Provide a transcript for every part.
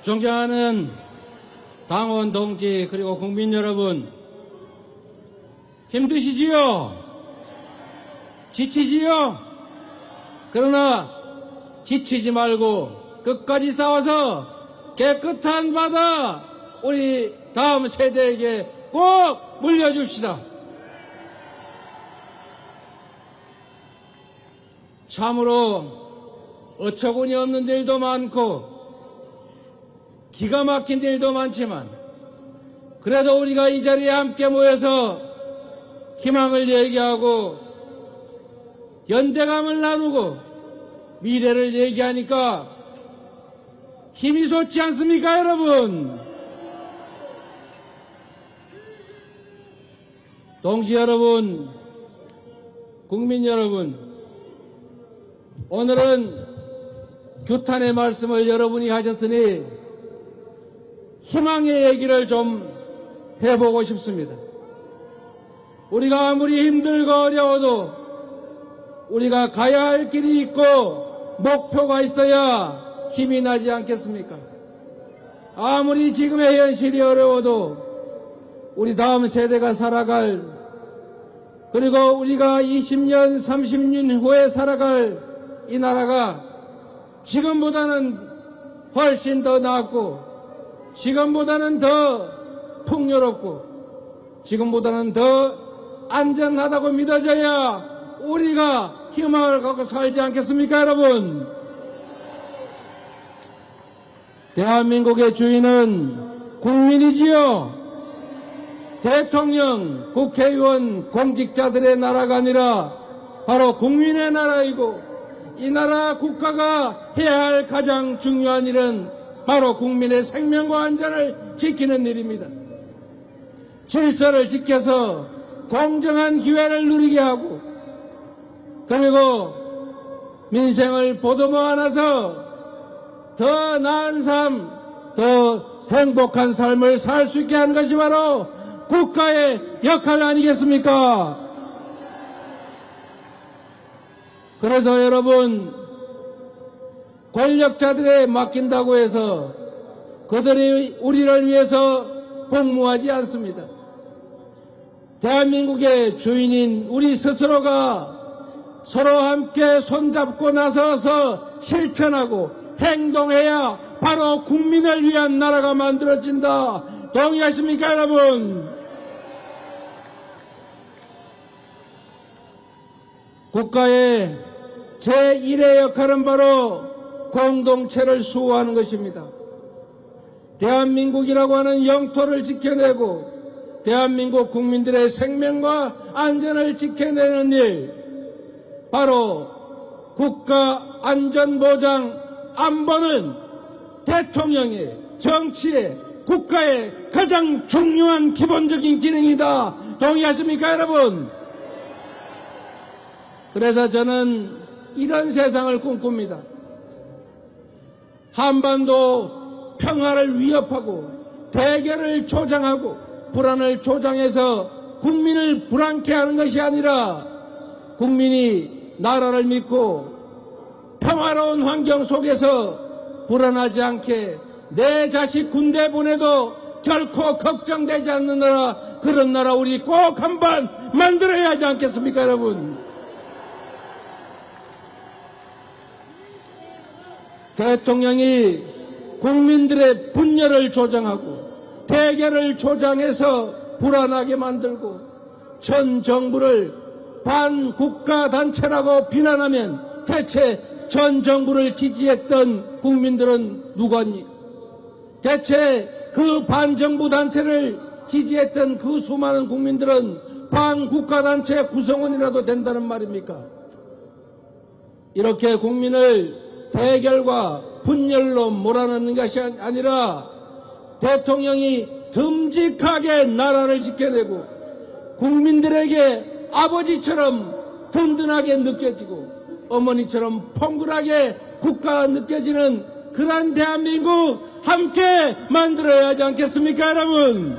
존경하는 당원 동지 그리고 국민 여러분, 힘드시지요? 지치지요? 그러나 지치지 말고 끝까지 싸워서 깨끗한 바다 우리 다음 세대에게 꼭 물려줍시다. 참으로 어처구니 없는 일도 많고 기가 막힌 일도 많지만 그래도 우리가 이 자리에 함께 모여서 희망을 얘기하고 연대감을 나누고 미래를 얘기하니까 힘이 솟지 않습니까, 여러분? 동지 여러분, 국민 여러분, 오늘은 규탄의 말씀을 여러분이 하셨으니 희망의 얘기를 좀 해보고 싶습니다. 우리가 아무리 힘들고 어려워도 우리가 가야 할 길이 있고 목표가 있어야 힘이 나지 않겠습니까? 아무리 지금의 현실이 어려워도 우리 다음 세대가 살아갈, 그리고 우리가 20년, 30년 후에 살아갈 이 나라가 지금보다는 훨씬 더 낫고 지금보다는 더 풍요롭고 지금보다는 더 안전하다고 믿어져야 우리가 희망을 갖고 살지 않겠습니까, 여러분? 대한민국의 주인은 국민이지요. 대통령, 국회의원, 공직자들의 나라가 아니라 바로 국민의 나라이고, 이 나라 국가가 해야 할 가장 중요한 일은 바로 국민의 생명과 안전을 지키는 일입니다. 질서를 지켜서 공정한 기회를 누리게 하고, 그리고 민생을 보듬어 안아서 더 나은 삶, 더 행복한 삶을 살 수 있게 하는 것이 바로 국가의 역할 아니겠습니까? 그래서 여러분, 권력자들에 맡긴다고 해서 그들이 우리를 위해서 복무하지 않습니다. 대한민국의 주인인 우리 스스로가 서로 함께 손잡고 나서서 실천하고 행동해야 바로 국민을 위한 나라가 만들어진다. 동의하십니까, 여러분? 국가의 제1의 역할은 바로 공동체를 수호하는 것입니다. 대한민국이라고 하는 영토를 지켜내고 대한민국 국민들의 생명과 안전을 지켜내는 일, 바로 국가안전보장 안보는 대통령의, 정치의, 국가의 가장 중요한 기본적인 기능이다. 동의하십니까, 여러분? 그래서 저는 이런 세상을 꿈꿉니다. 한반도 평화를 위협하고 대결을 조장하고 불안을 조장해서 국민을 불안케 하는 것이 아니라 국민이 나라를 믿고 평화로운 환경 속에서 불안하지 않게 내 자식 군대 보내도 결코 걱정되지 않는 나라, 그런 나라 우리 꼭 한번 만들어야 하지 않겠습니까, 여러분? 대통령이 국민들의 분열을 조장하고 대결을 조장해서 불안하게 만들고 전 정부를 반국가단체라고 비난하면 대체 전 정부를 지지했던 국민들은 누구니? 대체 그 반정부 단체를 지지했던 그 수많은 국민들은 반국가단체 구성원이라도 된다는 말입니까? 이렇게 국민을 대결과 분열로 몰아넣는 것이 아니라 대통령이 듬직하게 나라를 지켜내고 국민들에게 아버지처럼 든든하게 느껴지고 어머니처럼 펑근하게 국가가 느껴지는 그런 대한민국 함께 만들어야 하지 않겠습니까, 여러분?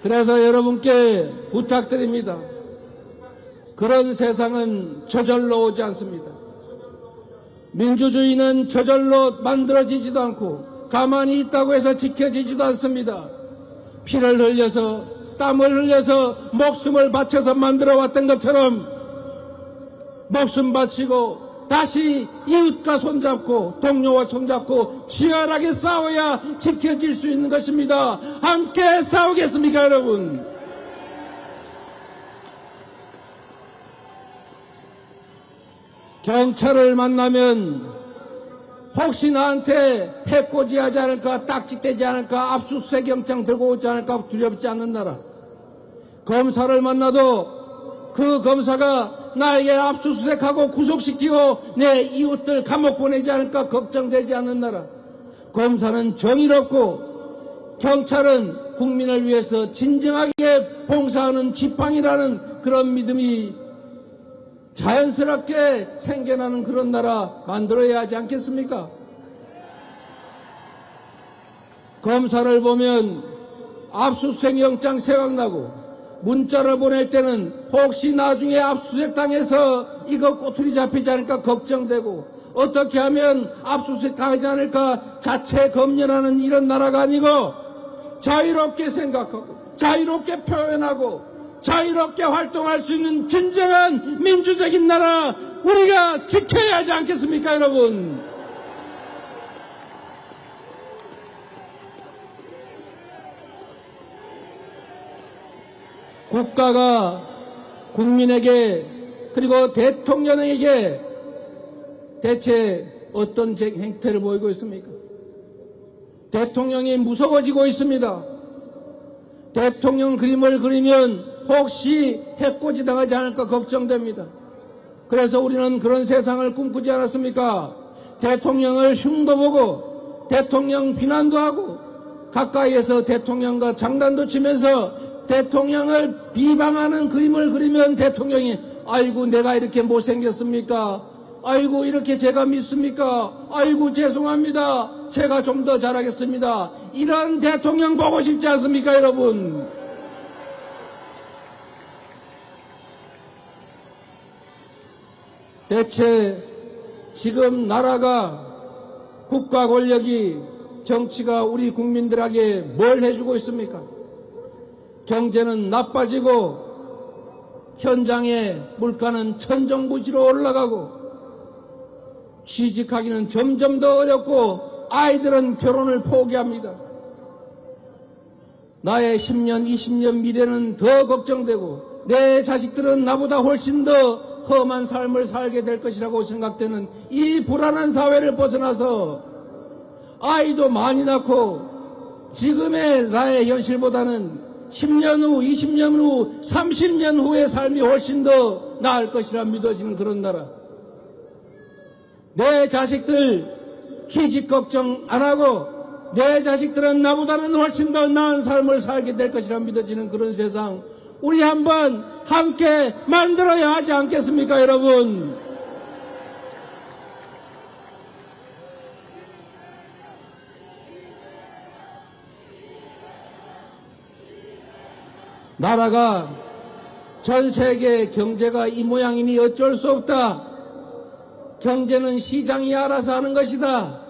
그래서 여러분께 부탁드립니다. 그런 세상은 저절로 오지 않습니다. 민주주의는 저절로 만들어지지도 않고 가만히 있다고 해서 지켜지지도 않습니다. 피를 흘려서 땀을 흘려서 목숨을 바쳐서 만들어 왔던 것처럼 목숨 바치고 다시 이웃과 손잡고 동료와 손잡고 치열하게 싸워야 지켜질 수 있는 것입니다. 함께 싸우겠습니까, 여러분? 경찰을 만나면 혹시 나한테 해코지하지 않을까, 딱지떼지 않을까, 압수수색 영장 들고 오지 않을까 두렵지 않는 나라. 검사를 만나도 그 검사가 나에게 압수수색하고 구속시키고 내 이웃들 감옥 보내지 않을까 걱정되지 않는 나라. 검사는 정의롭고 경찰은 국민을 위해서 진정하게 봉사하는 지팡이라는 그런 믿음이 자연스럽게 생겨나는 그런 나라 만들어야 하지 않겠습니까? 검사를 보면 압수수색 영장 생각나고 문자를 보낼 때는 혹시 나중에 압수수색 당해서 이거 꼬투리 잡히지 않을까 걱정되고 어떻게 하면 압수수색 당하지 않을까 자체 검열하는 이런 나라가 아니고 자유롭게 생각하고 자유롭게 표현하고 자유롭게 활동할 수 있는 진정한 민주적인 나라 우리가 지켜야 하지 않겠습니까, 여러분? 국가가 국민에게 그리고 대통령에게 대체 어떤 행태를 보이고 있습니까? 대통령이 무서워지고 있습니다. 대통령 그림을 그리면 혹시 해코지 당하지 않을까 걱정됩니다. 그래서 우리는 그런 세상을 꿈꾸지 않았습니까? 대통령을 흉도 보고 대통령 비난도 하고 가까이에서 대통령과 장난도 치면서 대통령을 비방하는 그림을 그리면 대통령이 아이고 내가 이렇게 못생겼습니까? 아이고 이렇게 제가 밉습니까? 아이고 죄송합니다. 제가 좀 더 잘하겠습니다. 이런 대통령 보고 싶지 않습니까, 여러분? 대체 지금 나라가 국가 권력이 정치가 우리 국민들에게 뭘 해주고 있습니까? 경제는 나빠지고 현장의 물가는 천정부지로 올라가고 취직하기는 점점 더 어렵고 아이들은 결혼을 포기합니다. 나의 10년, 20년 미래는 더 걱정되고 내 자식들은 나보다 훨씬 더 험한 삶을 살게 될 것이라고 생각되는 이 불안한 사회를 벗어나서 아이도 많이 낳고 지금의 나의 현실보다는 10년 후, 20년 후, 30년 후의 삶이 훨씬 더 나을 것이라 믿어지는 그런 나라. 내 자식들 취직 걱정 안 하고 내 자식들은 나보다는 훨씬 더 나은 삶을 살게 될 것이라 믿어지는 그런 세상 우리 한번 함께 만들어야 하지 않겠습니까, 여러분? 나라가 전 세계 경제가 이 모양이니 어쩔 수 없다. 경제는 시장이 알아서 하는 것이다.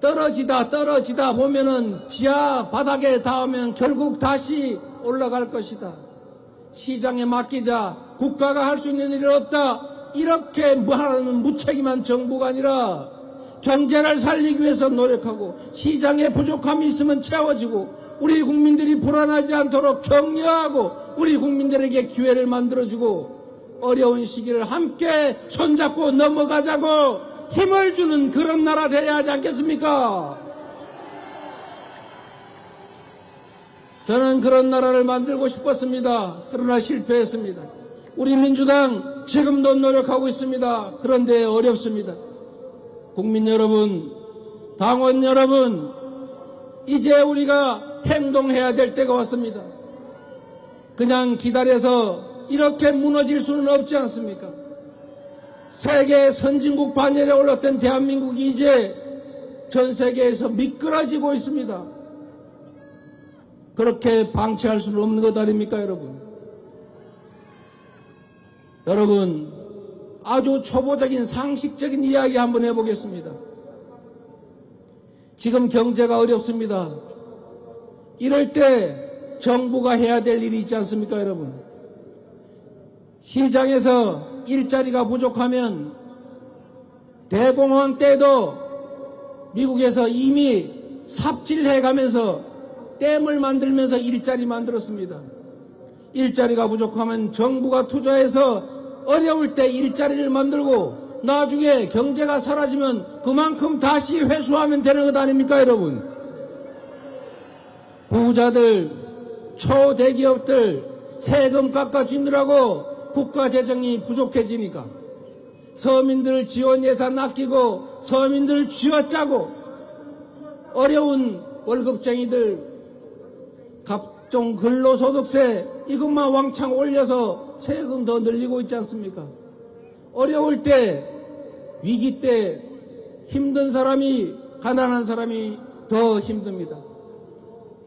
떨어지다 보면은 지하 바닥에 닿으면 결국 다시 올라갈 것이다. 시장에 맡기자. 국가가 할 수 있는 일은 없다. 이렇게 말하는 무책임한 정부가 아니라 경제를 살리기 위해서 노력하고 시장에 부족함이 있으면 채워지고 우리 국민들이 불안하지 않도록 격려하고 우리 국민들에게 기회를 만들어주고 어려운 시기를 함께 손잡고 넘어가자고 힘을 주는 그런 나라 되어야 하지 않겠습니까? 저는 그런 나라를 만들고 싶었습니다. 그러나 실패했습니다. 우리 민주당 지금도 노력하고 있습니다. 그런데 어렵습니다. 국민 여러분, 당원 여러분, 이제 우리가 행동해야 될 때가 왔습니다. 그냥 기다려서 이렇게 무너질 수는 없지 않습니까? 세계 선진국 반열에 올랐던 대한민국이 이제 전 세계에서 미끄러지고 있습니다. 그렇게 방치할 수는 없는 것 아닙니까, 여러분? 여러분, 아주 초보적인 상식적인 이야기 한번 해보겠습니다. 지금 경제가 어렵습니다. 이럴 때 정부가 해야 될 일이 있지 않습니까, 여러분? 시장에서 일자리가 부족하면 대공황 때도 미국에서 이미 삽질해가면서 댐을 만들면서 일자리 만들었습니다. 일자리가 부족하면 정부가 투자해서 어려울 때 일자리를 만들고 나중에 경제가 사라지면 그만큼 다시 회수하면 되는 것 아닙니까, 여러분? 부자들, 초대기업들 세금 깎아주느라고 국가 재정이 부족해지니까 서민들 지원 예산 아끼고 서민들 쥐어짜고 어려운 월급쟁이들 각종 근로소득세 이것만 왕창 올려서 세금 더 늘리고 있지 않습니까? 어려울 때, 위기 때 힘든 사람이, 가난한 사람이 더 힘듭니다.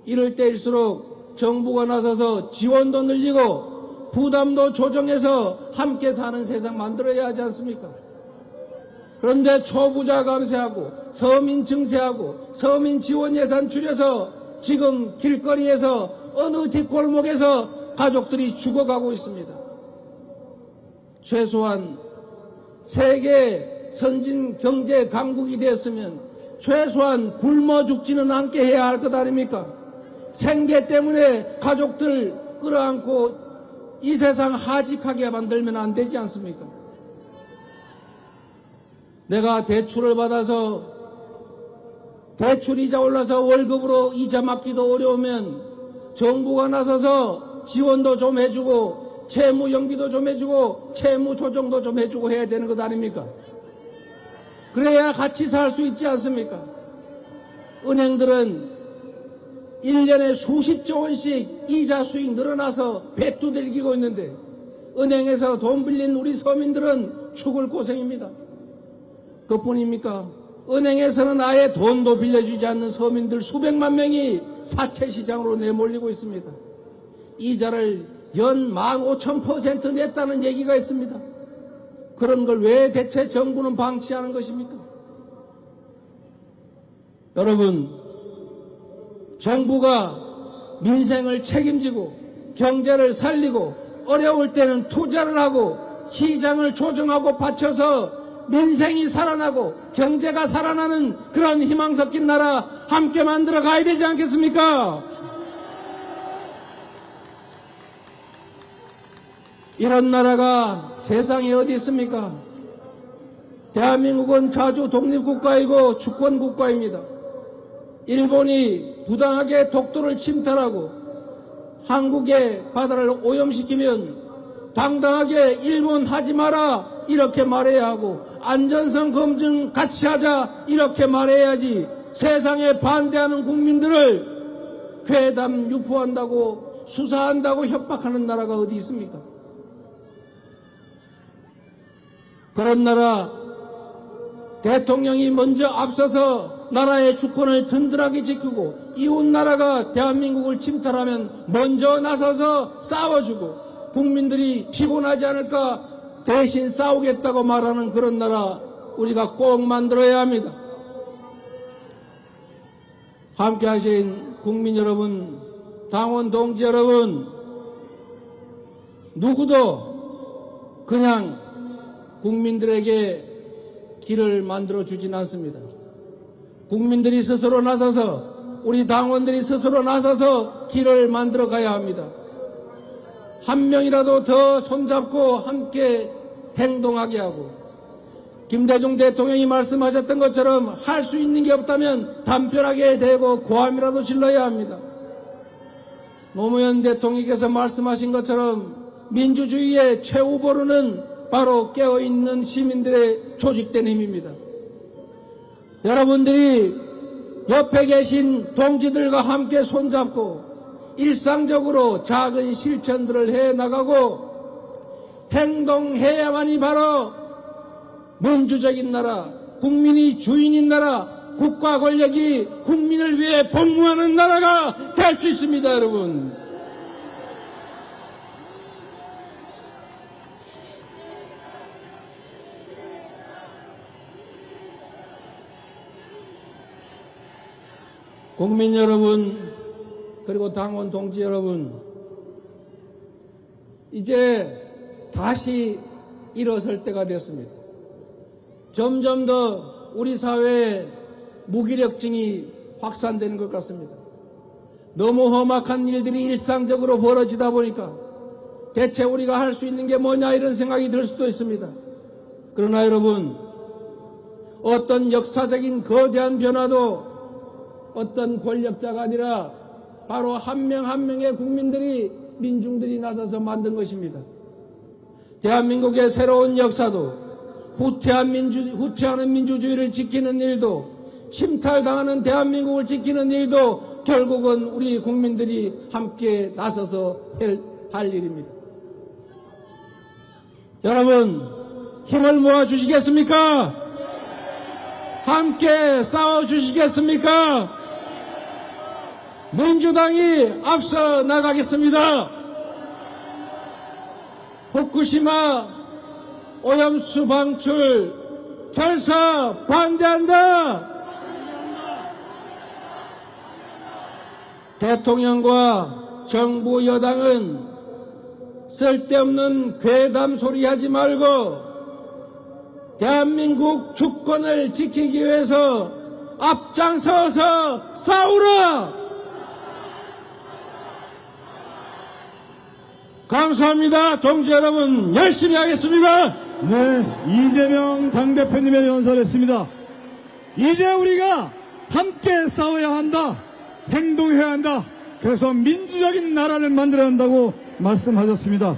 이럴 때일수록 정부가 나서서 지원도 늘리고 부담도 조정해서 함께 사는 세상 만들어야 하지 않습니까? 그런데 초부자 감세하고 서민 증세하고 서민 지원 예산 줄여서 지금 길거리에서 어느 뒷골목에서 가족들이 죽어가고 있습니다. 최소한 세계 선진 경제 강국이 되었으면 최소한 굶어 죽지는 않게 해야 할 것 아닙니까? 생계 때문에 가족들 끌어안고 이 세상 하직하게 만들면 안 되지 않습니까? 내가 대출을 받아서 대출 이자 올라서 월급으로 이자 막기도 어려우면 정부가 나서서 지원도 좀 해주고 채무 연기도 좀 해주고 채무 조정도 좀 해주고 해야 되는 것 아닙니까? 그래야 같이 살 수 있지 않습니까? 은행들은 1년에 수십조 원씩 이자 수익 늘어나서 배투들기고 있는데 은행에서 돈 빌린 우리 서민들은 죽을 고생입니다. 그뿐입니까? 은행에서는 아예 돈도 빌려주지 않는 서민들 수백만 명이 사채시장으로 내몰리고 있습니다. 이자를 연 15,000% 냈다는 얘기가 있습니다. 그런 걸 왜 대체 정부는 방치하는 것입니까? 여러분, 정부가 민생을 책임지고 경제를 살리고 어려울 때는 투자를 하고 시장을 조정하고 받쳐서 민생이 살아나고 경제가 살아나는 그런 희망 섞인 나라 함께 만들어 가야 되지 않겠습니까? 이런 나라가 세상에 어디 있습니까? 대한민국은 자주 독립국가이고 주권국가입니다. 일본이 부당하게 독도를 침탈하고 한국의 바다를 오염시키면 당당하게 일본 하지 마라 이렇게 말해야 하고 안전성 검증 같이 하자 이렇게 말해야지 세상에 반대하는 국민들을 괴담 유포한다고 수사한다고 협박하는 나라가 어디 있습니까? 그런 나라 대통령이 먼저 앞서서 나라의 주권을 든든하게 지키고 이웃 나라가 대한민국을 침탈하면 먼저 나서서 싸워주고 국민들이 피곤하지 않을까 대신 싸우겠다고 말하는 그런 나라 우리가 꼭 만들어야 합니다. 함께 하신 국민 여러분, 당원 동지 여러분, 누구도 그냥 국민들에게 길을 만들어 주진 않습니다. 국민들이 스스로 나서서 우리 당원들이 스스로 나서서 길을 만들어 가야 합니다. 한 명이라도 더 손잡고 함께 행동하게 하고 김대중 대통령이 말씀하셨던 것처럼 할 수 있는 게 없다면 담벼락에 대고 고함이라도 질러야 합니다. 노무현 대통령께서 말씀하신 것처럼 민주주의의 최우보루는 바로 깨어있는 시민들의 조직된 힘입니다. 여러분들이 옆에 계신 동지들과 함께 손잡고 일상적으로 작은 실천들을 해나가고 행동해야만이 바로 민주적인 나라, 국민이 주인인 나라, 국가 권력이 국민을 위해 복무하는 나라가 될 수 있습니다, 여러분. 국민 여러분, 그리고 당원 동지 여러분, 이제 다시 일어설 때가 됐습니다. 점점 더 우리 사회에 무기력증이 확산되는 것 같습니다. 너무 험악한 일들이 일상적으로 벌어지다 보니까 대체 우리가 할 수 있는 게 뭐냐 이런 생각이 들 수도 있습니다. 그러나 여러분, 어떤 역사적인 거대한 변화도 어떤 권력자가 아니라 바로 한 명 한 명의 국민들이, 민중들이 나서서 만든 것입니다. 대한민국의 새로운 역사도 후퇴하는 민주주의를 지키는 일도, 침탈당하는 대한민국을 지키는 일도 결국은 우리 국민들이 함께 나서서 할 일입니다. 여러분, 힘을 모아 주시겠습니까? 함께 싸워 주시겠습니까? 민주당이 앞서 나가겠습니다. 후쿠시마 오염수 방출 결사 반대한다. 대통령과 정부 여당은 쓸데없는 괴담 소리 하지 말고 대한민국 주권을 지키기 위해서 앞장서서 싸우라. 감사합니다. 동지 여러분, 열심히 하겠습니다. 네, 이재명 당대표님의 연설했습니다. 이제 우리가 함께 싸워야 한다. 행동해야 한다. 그래서 민주적인 나라를 만들어야 한다고 말씀하셨습니다.